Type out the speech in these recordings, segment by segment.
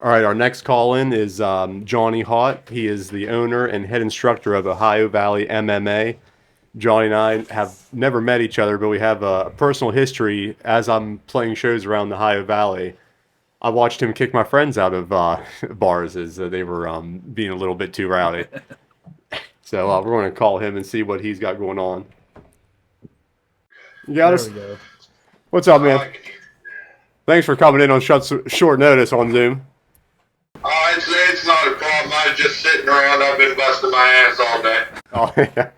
right, our next call-in is Johnny Haught. He is the owner and head instructor of Ohio Valley MMA. Johnny and I have never met each other, but we have a personal history. As I'm playing shows around the Ohio Valley, I watched him kick my friends out of bars as they were being a little bit too rowdy. So we're going to call him and see what he's got going on. You got us? There we go. What's up, man? Thanks for coming in on short notice on Zoom. Oh, it's not a problem. I was just sitting around. I've been busting my ass all day. Oh, yeah.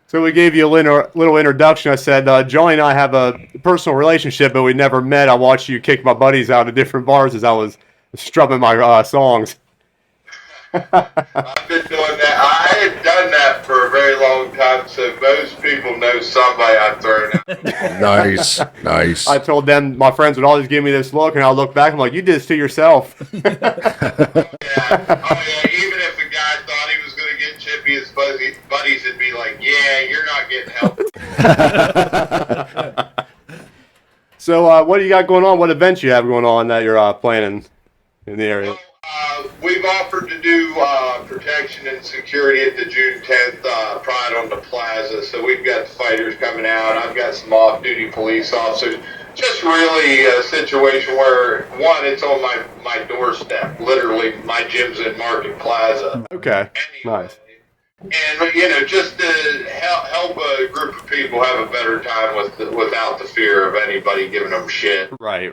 So we gave you a little introduction. I said, Johnny and I have a personal relationship, but we never met. I watched you kick my buddies out of different bars as I was strumming my songs. I've been doing that. I had done that for a very long time, so most people know somebody I've thrown out. Nice, nice. I told them, my friends would always give me this look, and I'll look back, I'm like, you did this to yourself. Oh, yeah. Even if a guy thought he was going to get chippy, his buddies would be like, yeah, you're not getting help. So what do you got going on? What events you have going on that you're planning in the area? We've offered to do protection and security at the June 10th Pride on the Plaza. So we've got the fighters coming out. I've got some off-duty police officers. Just really a situation where, one, it's on my doorstep. Literally, my gym's in Market Plaza. Okay, anyway, nice. And, just to help a group of people have a better time without the fear of anybody giving them shit. Right.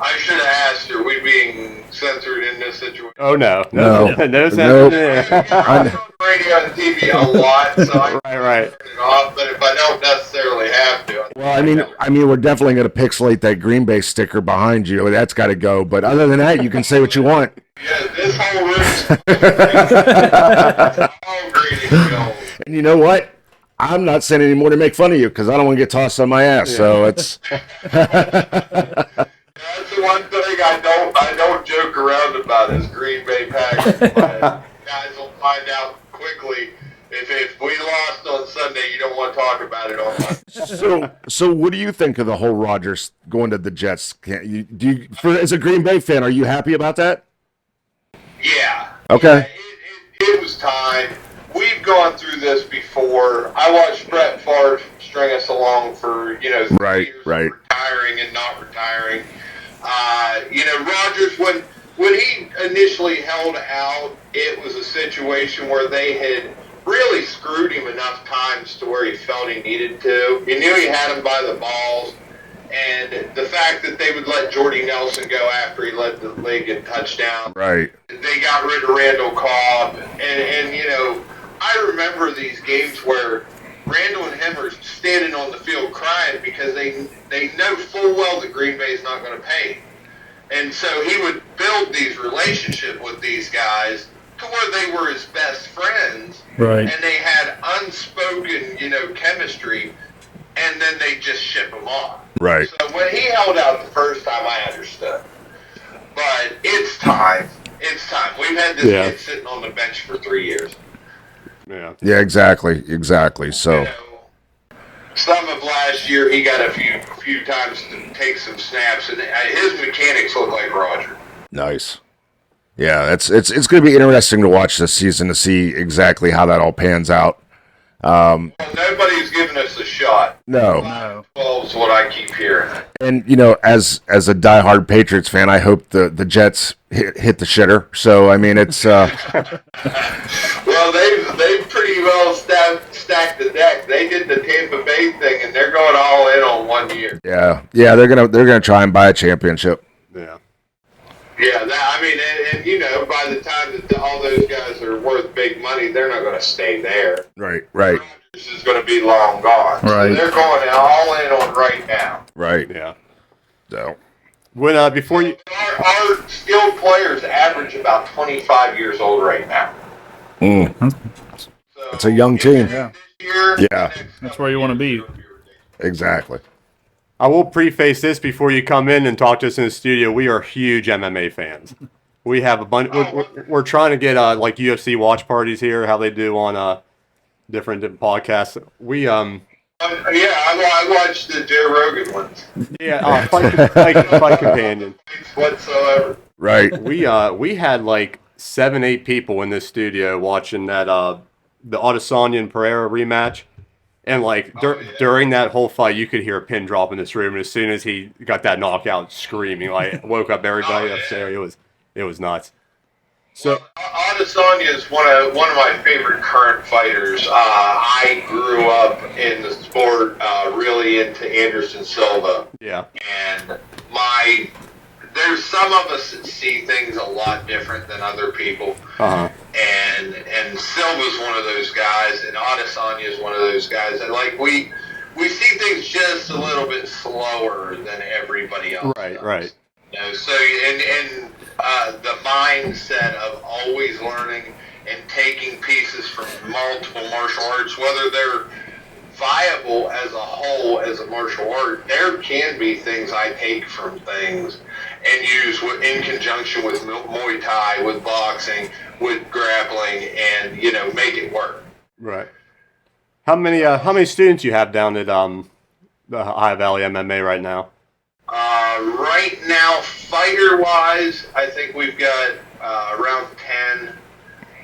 I should have asked, are we being censored in this situation? Oh, no. No. No censor. Nope. I'm on radio and TV a lot, so I Right. turn it off, but if I don't necessarily have to. Well, I mean, we're definitely going to pixelate that Green Bay sticker behind you. That's got to go. But other than that, you can say what you want. Yeah, this whole room's all green and gold. And you know what? I'm not saying any more to make fun of you because I don't want to get tossed on my ass. Yeah. So it's. That's the one thing I don't joke around about is Green Bay Packers. Guys will find out quickly. If we lost on Sunday, you don't want to talk about it on Monday. So what do you think of the whole Rodgers going to the Jets? As a Green Bay fan, are you happy about that? Yeah. Okay. Yeah, it was time. We've gone through this before. I watched Brett Favre string us along for, 3 years retiring and not retiring. Rodgers, when he initially held out, it was a situation where they had really screwed him enough times to where he felt he needed to. You knew he had him by the balls. And the fact that they would let Jordy Nelson go after he led the league in touchdown. Right. They got rid of Randall Cobb. And I remember these games where Randall and him are standing on the field crying because they know full well that Green Bay is not going to pay. And so he would build these relationships with these guys to where they were his best friends. Right. And they had unspoken, chemistry, and then they just ship him off. Right. So when he held out the first time, I understood. But it's time. It's time. We've had this kid sitting on the bench for 3 years. Yeah. Yeah, exactly. So. Some of last year, he got a few times to take some snaps, and his mechanics look like Roger. Nice. Yeah, it's going to be interesting to watch this season to see exactly how that all pans out. Well, nobody's giving us a shot. No. 12 is what I keep hearing. And as a diehard Patriots fan, I hope the Jets hit the shitter. So I mean, it's. Well, they've pretty well stacked the deck. They did the Tampa Bay thing, and they're going all in on 1 year. Yeah, they're gonna try and buy a championship. Yeah. Yeah, and by the time that all those guys are worth big money, they're not going to stay there. Right. Rodgers is going to be long gone. Right. So they're going all in on right now. Right. Yeah. So. When before you, our skilled players average about 25 years old right now. So It's a young team. This year, Yeah. That's where you want to be. Exactly. I will preface this before you come in and talk to us in the studio. We are huge MMA fans. We have a bunch. We're trying to get like UFC watch parties here, how they do on different podcasts. We I watched the Joe Rogan ones. fight companion. Whatsoever. Right. We had like 7, 8 people in this studio watching that the Adesanya and Pereira rematch. And like during that whole fight, you could hear a pin drop in this room. And as soon as he got that knockout, screaming, like woke up everybody upstairs. It was nuts. So Adesanya is one of my favorite current fighters. I grew up in the sport, really into Anderson Silva, yeah, and there's some of us that see things a lot different than other people. And Silva's one of those guys, and Adesanya is one of those guys. And like we see things just a little bit slower than everybody else. Right, right. You know, so and the mindset of always learning and taking pieces from multiple martial arts, whether they're viable as a whole as a martial art, there can be things I take from things and use in conjunction with Muay Thai, with boxing, with grappling, and make it work. Right. How many students you have down at the High Valley MMA right now? Right now, fighter-wise, I think we've got around 10.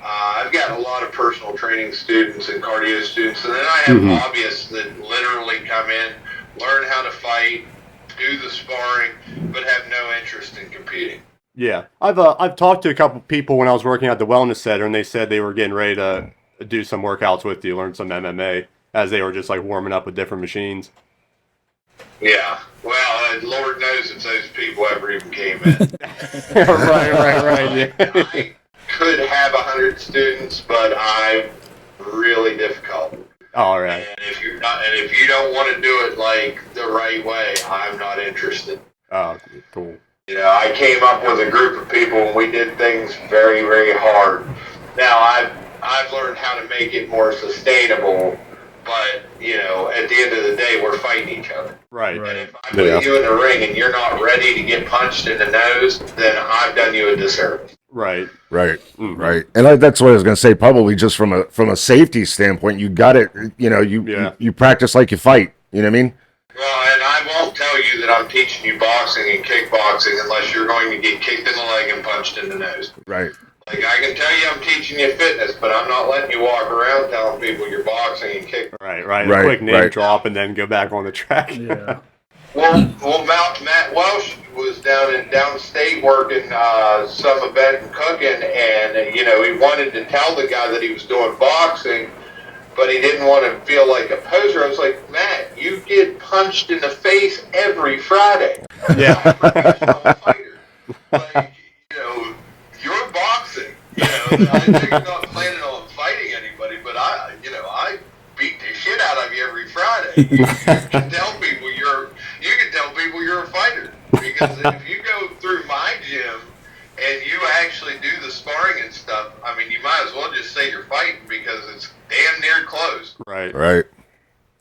I've got a lot of personal training students and cardio students, and then I have hobbyists that literally come in, learn how to fight, do the sparring, but have no interest in competing. Yeah, I've talked to a couple people when I was working at the wellness center, and they said they were getting ready to do some workouts with you, learn some MMA, as they were just like warming up with different machines. Yeah, well, Lord knows if those people ever even came in. right. Yeah. I could have 100 students, but I'm really difficult. All right. And if you don't want to do it like the right way, I'm not interested. Oh, cool. I came up with a group of people and we did things very, very hard. Now I've learned how to make it more sustainable, but at the end of the day, we're fighting each other. Right. And if I put you in the ring and you're not ready to get punched in the nose, then I've done you a disservice. Right. Right. Right. And that's what I was going to say. Probably just from a safety standpoint, you got it. You practice like you fight. You know what I mean? Well, and I won't tell you that I'm teaching you boxing and kickboxing unless you're going to get kicked in the leg and punched in the nose. Right. Like, I can tell you I'm teaching you fitness, but I'm not letting you walk around telling people you're boxing and kick. Right. A quick name drop and then go back on the track. Yeah. Well, Matt Welsh was down in downstate working some event and cooking, and he wanted to tell the guy that he was doing boxing, but he didn't want to feel like a poser. I was like, Matt, you get punched in the face every Friday. Yeah. I'm a professional fighter. Like, you're boxing. I know you're not planning on fighting anybody, but I beat the shit out of you every Friday. You can tell people you're a fighter, because if you go through my gym and you actually do the sparring and stuff, I mean, you might as well just say you're fighting because it's damn near close. Right.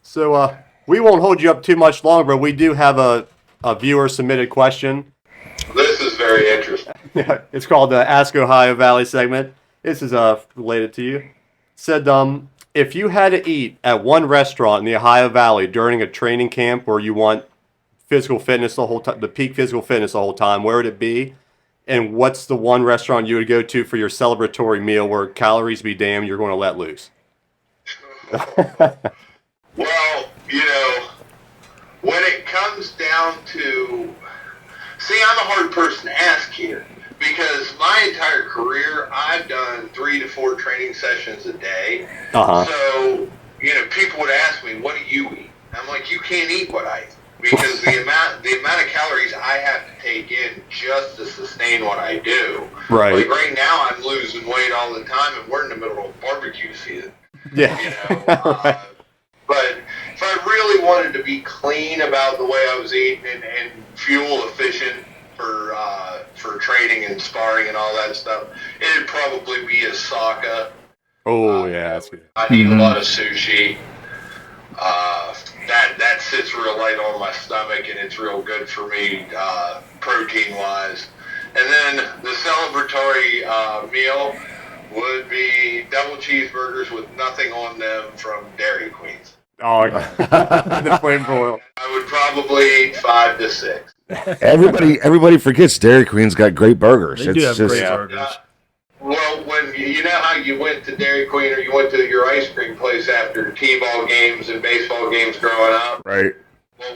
So we won't hold you up too much longer, but we do have a viewer submitted question. This is very interesting. Yeah, it's called the Ask Ohio Valley segment. This is related to you. It said, if you had to eat at one restaurant in the Ohio Valley during a training camp where you want physical fitness the whole time, the peak physical fitness the whole time, where would it be? And what's the one restaurant you would go to for your celebratory meal where calories be damned, you're going to let loose? Well, when it comes down to... See, I'm a hard person to ask here, because my entire career, I've done 3 to 4 training sessions a day. So, people would ask me, what do you eat? I'm like, you can't eat what I eat, because the amount of calories I have to take in just to sustain what I do. Right. Like right now, I'm losing weight all the time, and we're in the middle of barbecue season. Yeah. Right. But if I really wanted to be clean about the way I was eating and fuel efficient for training and sparring and all that stuff, it'd probably be a Saka. Oh, yeah, that's good. I eat a lot of sushi. That sits real light on my stomach, and it's real good for me protein-wise. And then the celebratory meal would be double cheeseburgers with nothing on them from Dairy Queens. Oh, the flame broil. I would probably eat 5 to 6. Everybody forgets Dairy Queen's got great burgers. They do have great burgers. Well, when you know how you went to Dairy Queen or you went to your ice cream place after T-ball games and baseball games growing up? Right.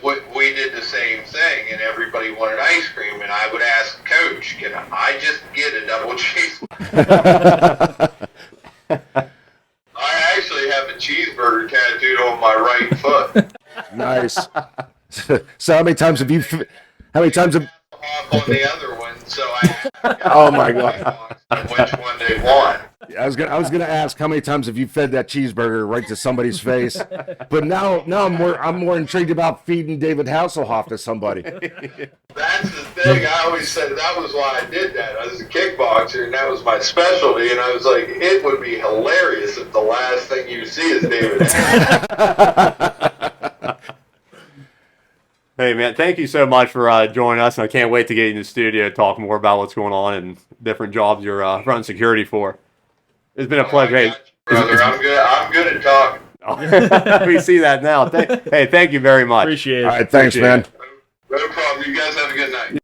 Well, we did the same thing, and everybody wanted ice cream, and I would ask Coach, can I just get a double cheeseburger? I actually have a cheeseburger tattooed on my right foot. Nice. So how many times have Off on the other one, so I Oh my God. which one they want. I was gonna ask how many times have you fed that cheeseburger right to somebody's face, but now I'm more intrigued about feeding David Hasselhoff to somebody. That's the thing. I always said that was why I did that. I was a kickboxer, and that was my specialty. And I was like, it would be hilarious if the last thing you see is David. Hey, man, thank you so much for joining us. And I can't wait to get you in the studio to talk more about what's going on and different jobs you're running security for. It's been a pleasure. Hey, brother, I'm good at talking. we see that now. Hey, thank you very much. Appreciate it. All right, thanks, man.